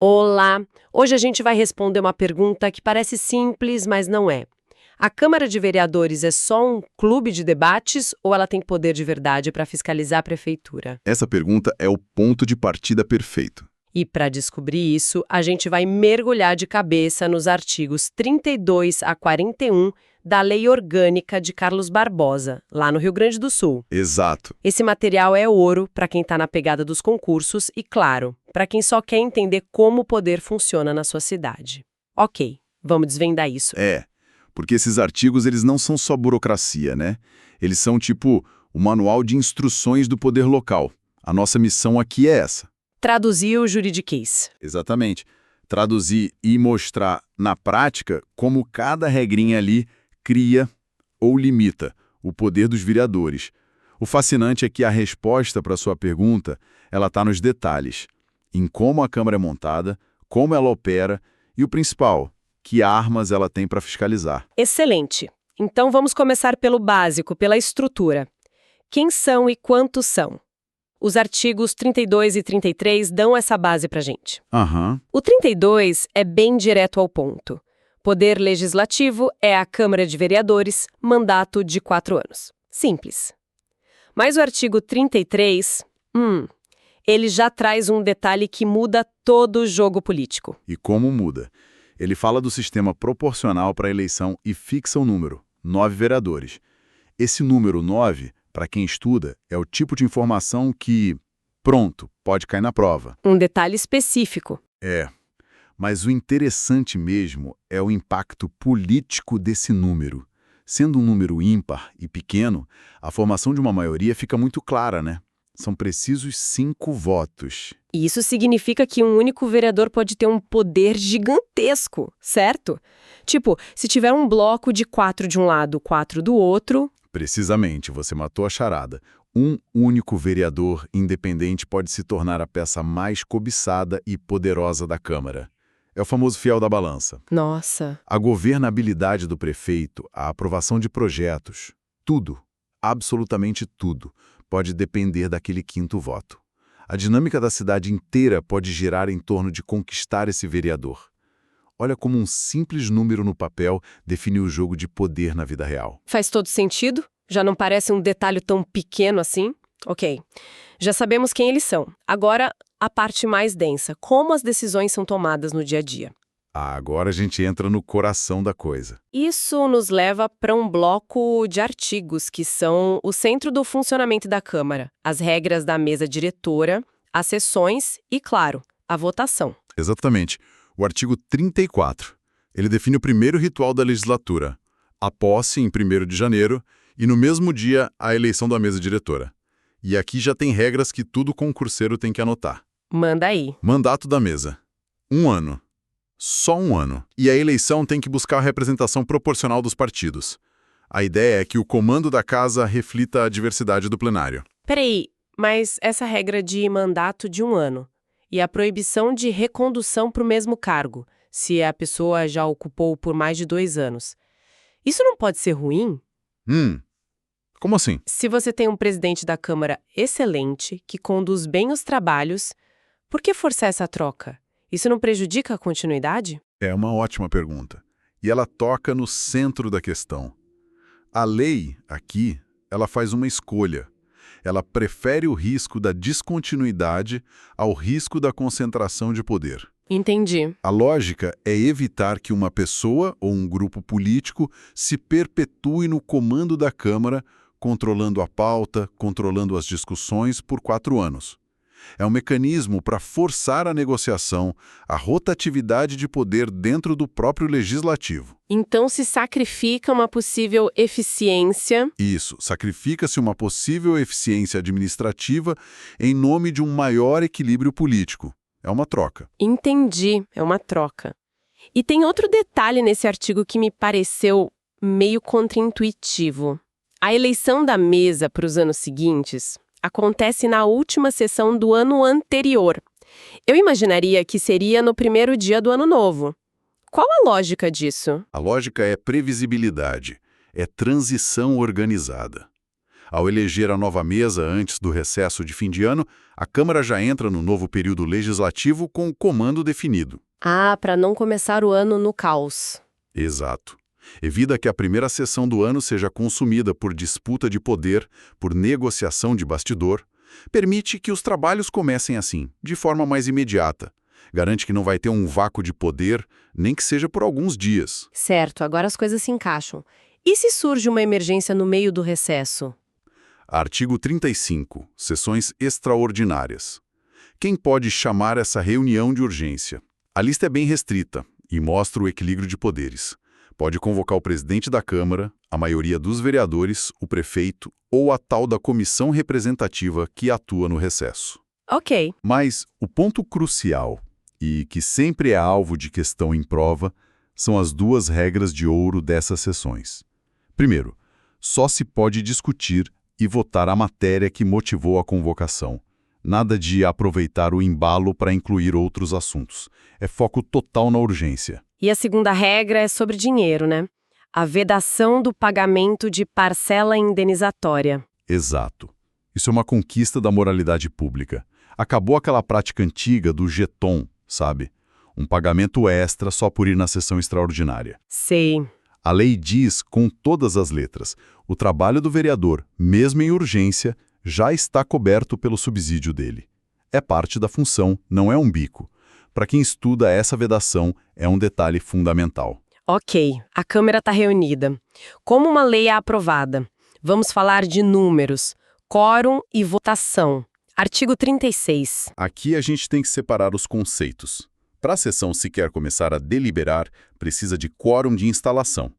Olá! Hoje a gente vai responder uma pergunta que parece simples, mas não é. A Câmara de Vereadores é só um clube de debates ou ela tem poder de verdade para fiscalizar a prefeitura? Essa pergunta é o ponto de partida perfeito. E para descobrir isso, a gente vai mergulhar de cabeça nos artigos 32 a 41 da Lei Orgânica de Carlos Barbosa, lá no Rio Grande do Sul. Exato. Esse material é ouro para quem está na pegada dos concursos e, claro, para quem só quer entender como o poder funciona na sua cidade. Ok, vamos desvendar isso. Porque esses artigos eles não são só burocracia, né? Eles são tipo o manual de instruções do poder local. A nossa missão aqui é essa. Traduzir o juridiquês. Exatamente. Traduzir e mostrar na prática como cada regrinha ali cria ou limita o poder dos vereadores. O fascinante é que a resposta para sua pergunta, ela está nos detalhes, em como a Câmara é montada, como ela opera e o principal, que armas ela tem para fiscalizar. Excelente. Então vamos começar pelo básico, pela estrutura. Quem são e quantos são? Os artigos 32 e 33 dão essa base pra gente. O 32 é bem direto ao ponto. Poder legislativo é a Câmara de Vereadores, mandato de 4 anos. Simples. Mas o artigo 33, ele já traz um detalhe que muda todo o jogo político. E como muda? Ele fala do sistema proporcional para a eleição e fixa um número, 9 vereadores. Esse número 9, para quem estuda, é o tipo de informação que, pronto, pode cair na prova. Um detalhe específico. Mas o interessante mesmo é o impacto político desse número. Sendo um número ímpar e pequeno, a formação de uma maioria fica muito clara, né? São precisos 5 votos. E isso significa que um único vereador pode ter um poder gigantesco, certo? Tipo, se tiver um bloco de 4 de um lado, 4 do outro... Precisamente, você matou a charada. Um único vereador independente pode se tornar a peça mais cobiçada e poderosa da Câmara. É o famoso fiel da balança. Nossa! A governabilidade do prefeito, a aprovação de projetos, tudo, absolutamente tudo, pode depender daquele 5º voto. A dinâmica da cidade inteira pode girar em torno de conquistar esse vereador. Olha como um simples número no papel define o jogo de poder na vida real. Faz todo sentido? Já não parece um detalhe tão pequeno assim? Ok. Já sabemos quem eles são. Agora, a parte mais densa. Como as decisões são tomadas no dia a dia. Agora a gente entra no coração da coisa. Isso nos leva para um bloco de artigos que são o centro do funcionamento da Câmara, as regras da mesa diretora, as sessões e, claro, a votação. Exatamente. O artigo 34. Ele define o primeiro ritual da legislatura, a posse em 1º de janeiro e, no mesmo dia, a eleição da mesa diretora. E aqui já tem regras que todo concurseiro tem que anotar. Manda aí. Mandato da mesa. 1 ano. Só 1 ano. E a eleição tem que buscar a representação proporcional dos partidos. A ideia é que o comando da casa reflita a diversidade do plenário. Peraí, mas essa regra de mandato de 1 ano e a proibição de recondução para o mesmo cargo, se a pessoa já ocupou por mais de 2 anos, isso não pode ser ruim? Como assim? Se você tem um presidente da Câmara excelente, que conduz bem os trabalhos, por que forçar essa troca? Isso não prejudica a continuidade? É uma ótima pergunta. E ela toca no centro da questão. A lei, aqui, ela faz uma escolha. Ela prefere o risco da descontinuidade ao risco da concentração de poder. Entendi. A lógica é evitar que uma pessoa ou um grupo político se perpetue no comando da Câmara, controlando a pauta, controlando as discussões por 4 anos. É um mecanismo para forçar a negociação, a rotatividade de poder dentro do próprio legislativo. Então se sacrifica uma possível eficiência. Isso, sacrifica-se uma possível eficiência administrativa em nome de um maior equilíbrio político. É uma troca. Entendi, é uma troca. E tem outro detalhe nesse artigo que me pareceu meio contraintuitivo. A eleição da mesa para os anos seguintes acontece na última sessão do ano anterior. Eu imaginaria que seria no primeiro dia do ano novo. Qual a lógica disso? A lógica é previsibilidade, é transição organizada. Ao eleger a nova mesa antes do recesso de fim de ano, a Câmara já entra no novo período legislativo com o comando definido. Ah, para não começar o ano no caos. Exato. Evita que a primeira sessão do ano seja consumida por disputa de poder, por negociação de bastidor. Permite que os trabalhos comecem assim, de forma mais imediata. Garante que não vai ter um vácuo de poder, nem que seja por alguns dias. Certo, agora as coisas se encaixam. E se surge uma emergência no meio do recesso? Artigo 35. Sessões extraordinárias. Quem pode chamar essa reunião de urgência? A lista é bem restrita e mostra o equilíbrio de poderes. Pode convocar o presidente da Câmara, a maioria dos vereadores, o prefeito ou a tal da comissão representativa que atua no recesso. Ok. Mas o ponto crucial, e que sempre é alvo de questão em prova, são as duas regras de ouro dessas sessões. Primeiro, só se pode discutir e votar a matéria que motivou a convocação. Nada de aproveitar o embalo para incluir outros assuntos. É foco total na urgência. E a segunda regra é sobre dinheiro, né? A vedação do pagamento de parcela indenizatória. Exato. Isso é uma conquista da moralidade pública. Acabou aquela prática antiga do jeton, sabe? Um pagamento extra só por ir na sessão extraordinária. Sei. A lei diz, com todas as letras, o trabalho do vereador, mesmo em urgência, já está coberto pelo subsídio dele. É parte da função, não é um bico. Para quem estuda essa vedação, é um detalhe fundamental. Ok, a Câmara está reunida. Como uma lei é aprovada? Vamos falar de números, quórum e votação. Artigo 36. Aqui a gente tem que separar os conceitos. Para a sessão sequer começar a deliberar, precisa de quórum de instalação.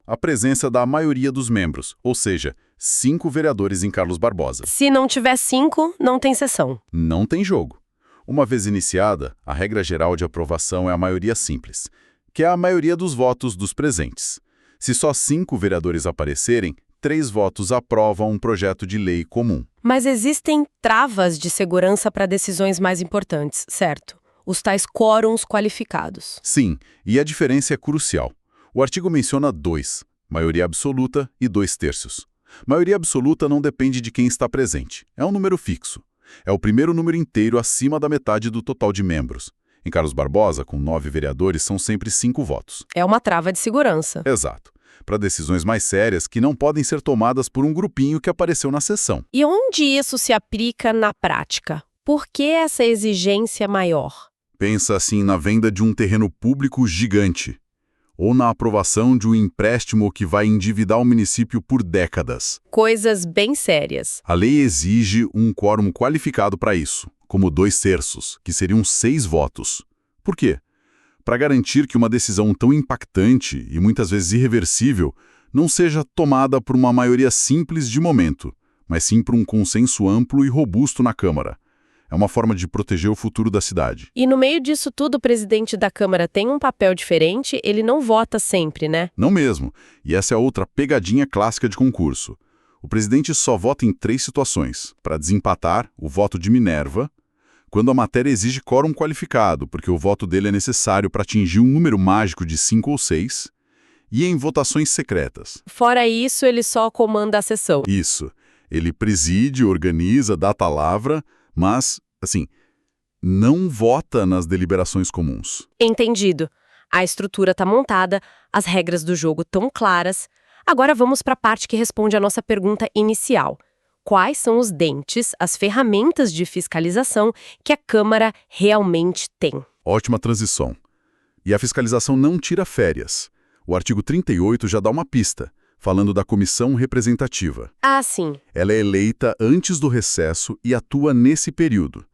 A presença da maioria dos membros, ou seja, 5 vereadores em Carlos Barbosa. Se não tiver 5, não tem sessão. Não tem jogo. Uma vez iniciada, a regra geral de aprovação é a maioria simples, que é a maioria dos votos dos presentes. Se só 5 vereadores aparecerem, 3 votos aprovam um projeto de lei comum. Mas existem travas de segurança para decisões mais importantes, certo? Os tais quórums qualificados. Sim, e a diferença é crucial. O artigo menciona 2, maioria absoluta e 2/3. Maioria absoluta não depende de quem está presente. É um número fixo. É o primeiro número inteiro acima da metade do total de membros. Em Carlos Barbosa, com 9 vereadores, são sempre 5 votos. É uma trava de segurança. Exato. Para decisões mais sérias que não podem ser tomadas por um grupinho que apareceu na sessão. E onde isso se aplica na prática? Por que essa exigência maior? Pensa assim na venda de um terreno público gigante, ou na aprovação de um empréstimo que vai endividar o município por décadas. Coisas bem sérias. A lei exige um quórum qualificado para isso, como 2/3, que seriam 6 votos. Por quê? Para garantir que uma decisão tão impactante e muitas vezes irreversível não seja tomada por uma maioria simples de momento, mas sim por um consenso amplo e robusto na Câmara. É uma forma de proteger o futuro da cidade. E no meio disso tudo, o presidente da Câmara tem um papel diferente, ele não vota sempre, né? Não mesmo. E essa é outra pegadinha clássica de concurso. O presidente só vota em 3 situações. Para desempatar, o voto de Minerva, quando a matéria exige quórum qualificado, porque o voto dele é necessário para atingir um número mágico de 5 ou 6, e em votações secretas. Fora isso, ele só comanda a sessão. Isso. Ele preside, organiza, dá a palavra, mas, assim, não vota nas deliberações comuns. Entendido. A estrutura está montada, as regras do jogo estão claras. Agora vamos para a parte que responde à nossa pergunta inicial. Quais são os dentes, as ferramentas de fiscalização que a Câmara realmente tem? Ótima transição. E a fiscalização não tira férias. O artigo 38 já dá uma pista, falando da comissão representativa. Ah, sim. Ela é eleita antes do recesso e atua nesse período.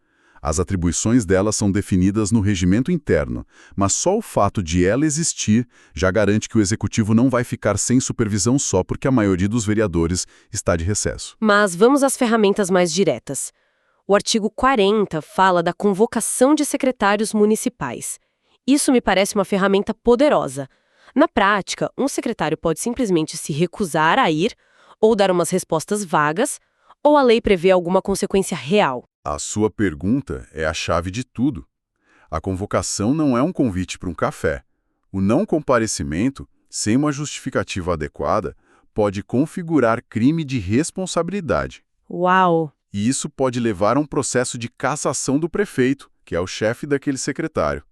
As atribuições dela são definidas no regimento interno, mas só o fato de ela existir já garante que o executivo não vai ficar sem supervisão só porque a maioria dos vereadores está de recesso. Mas vamos às ferramentas mais diretas. O artigo 40 fala da convocação de secretários municipais. Isso me parece uma ferramenta poderosa. Na prática, um secretário pode simplesmente se recusar a ir, ou dar umas respostas vagas, ou a lei prevê alguma consequência real. A sua pergunta é a chave de tudo. A convocação não é um convite para um café. O não comparecimento, sem uma justificativa adequada, pode configurar crime de responsabilidade. Uau! E isso pode levar a um processo de cassação do prefeito, que é o chefe daquele secretário.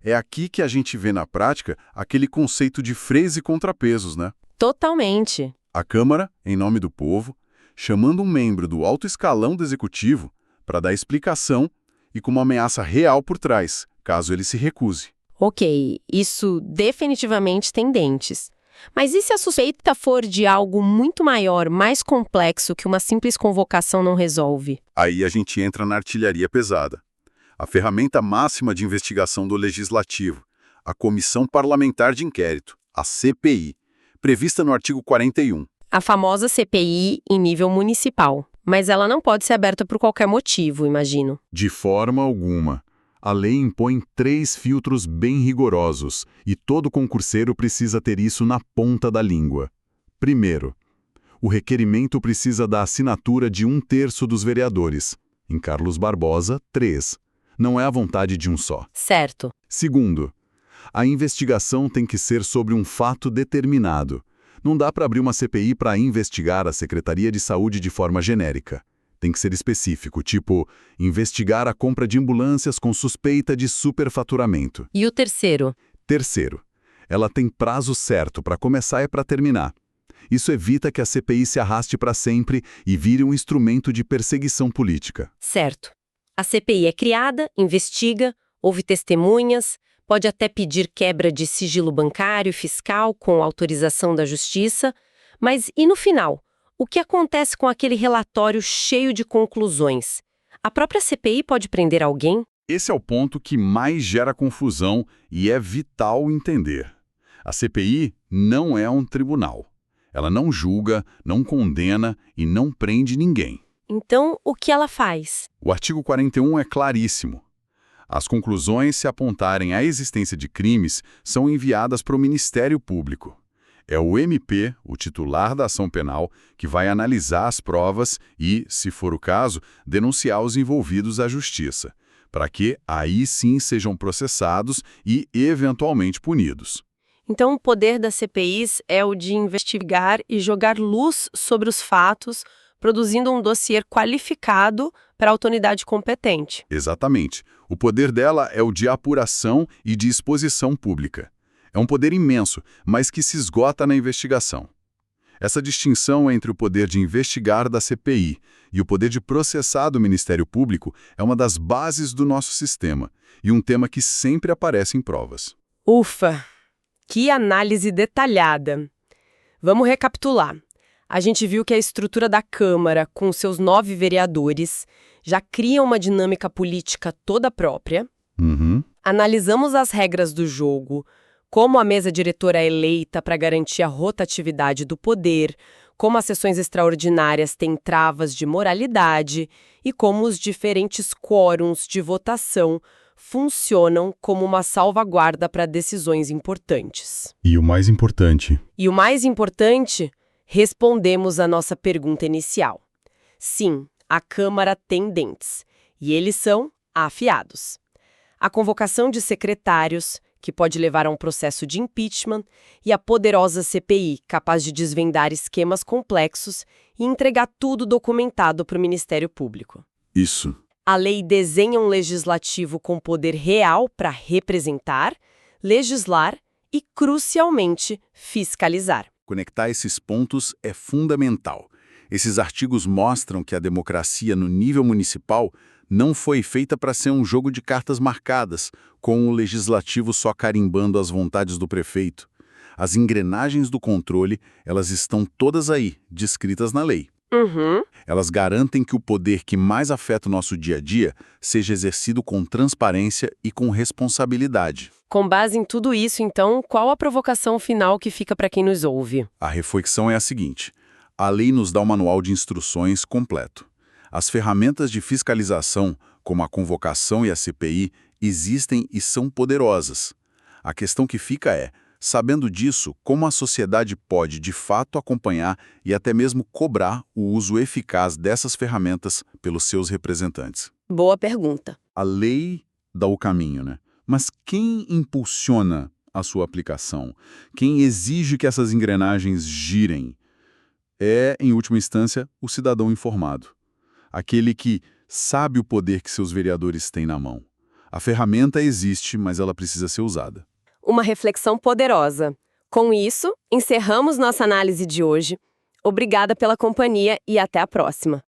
É aqui que a gente vê na prática aquele conceito de freios e contrapesos, né? Totalmente. A Câmara, em nome do povo, chamando um membro do alto escalão do executivo para dar explicação e com uma ameaça real por trás, caso ele se recuse. Ok, isso definitivamente tem dentes. Mas e se a suspeita for de algo muito maior, mais complexo, que uma simples convocação não resolve? Aí a gente entra na artilharia pesada. A ferramenta máxima de investigação do Legislativo, a Comissão Parlamentar de Inquérito, a CPI, prevista no artigo 41. A famosa CPI em nível municipal. Mas ela não pode ser aberta por qualquer motivo, imagino. De forma alguma. A lei impõe 3 filtros bem rigorosos, e todo concurseiro precisa ter isso na ponta da língua. Primeiro, o requerimento precisa da assinatura de 1/3 dos vereadores. Em Carlos Barbosa, 3. Não é a vontade de um só. Certo. Segundo, a investigação tem que ser sobre um fato determinado. Não dá para abrir uma CPI para investigar a Secretaria de Saúde de forma genérica. Tem que ser específico, tipo, investigar a compra de ambulâncias com suspeita de superfaturamento. E o terceiro? Terceiro, ela tem prazo certo para começar e para terminar. Isso evita que a CPI se arraste para sempre e vire um instrumento de perseguição política. Certo. A CPI é criada, investiga, ouve testemunhas, pode até pedir quebra de sigilo bancário e fiscal com autorização da Justiça, mas e no final? O que acontece com aquele relatório cheio de conclusões? A própria CPI pode prender alguém? Esse é o ponto que mais gera confusão e é vital entender. A CPI não é um tribunal. Ela não julga, não condena e não prende ninguém. Então, o que ela faz? O artigo 41 é claríssimo. As conclusões, se apontarem a existência de crimes, são enviadas para o Ministério Público. É o MP, o titular da ação penal, que vai analisar as provas e, se for o caso, denunciar os envolvidos à Justiça, para que aí sim sejam processados e, eventualmente, punidos. Então, o poder das CPIs é o de investigar e jogar luz sobre os fatos, produzindo um dossiê qualificado para a autoridade competente. Exatamente. O poder dela é o de apuração e de exposição pública. É um poder imenso, mas que se esgota na investigação. Essa distinção entre o poder de investigar da CPI e o poder de processar do Ministério Público é uma das bases do nosso sistema e um tema que sempre aparece em provas. Ufa! Que análise detalhada! Vamos recapitular. A gente viu que a estrutura da Câmara, com seus 9 vereadores, já cria uma dinâmica política toda própria. Analisamos as regras do jogo, como a mesa diretora é eleita para garantir a rotatividade do poder, como as sessões extraordinárias têm travas de moralidade e como os diferentes quórums de votação funcionam como uma salvaguarda para decisões importantes. E o mais importante? Respondemos à nossa pergunta inicial. Sim, a Câmara tem dentes, e eles são afiados. A convocação de secretários, que pode levar a um processo de impeachment, e a poderosa CPI, capaz de desvendar esquemas complexos e entregar tudo documentado para o Ministério Público. Isso. A lei desenha um legislativo com poder real para representar, legislar e, crucialmente, fiscalizar. Conectar esses pontos é fundamental. Esses artigos mostram que a democracia no nível municipal não foi feita para ser um jogo de cartas marcadas, com o legislativo só carimbando as vontades do prefeito. As engrenagens do controle, elas estão todas aí, descritas na lei. Elas garantem que o poder que mais afeta o nosso dia a dia seja exercido com transparência e com responsabilidade. Com base em tudo isso, então, qual a provocação final que fica para quem nos ouve? A reflexão é a seguinte: a lei nos dá um manual de instruções completo. As ferramentas de fiscalização, como a convocação e a CPI, existem e são poderosas. A questão que fica é, sabendo disso, como a sociedade pode, de fato, acompanhar e até mesmo cobrar o uso eficaz dessas ferramentas pelos seus representantes? Boa pergunta. A lei dá o caminho, né? Mas quem impulsiona a sua aplicação? Quem exige que essas engrenagens girem? é, em última instância, o cidadão informado. Aquele que sabe o poder que seus vereadores têm na mão. A ferramenta existe, mas ela precisa ser usada. Uma reflexão poderosa. Com isso, encerramos nossa análise de hoje. Obrigada pela companhia e até a próxima.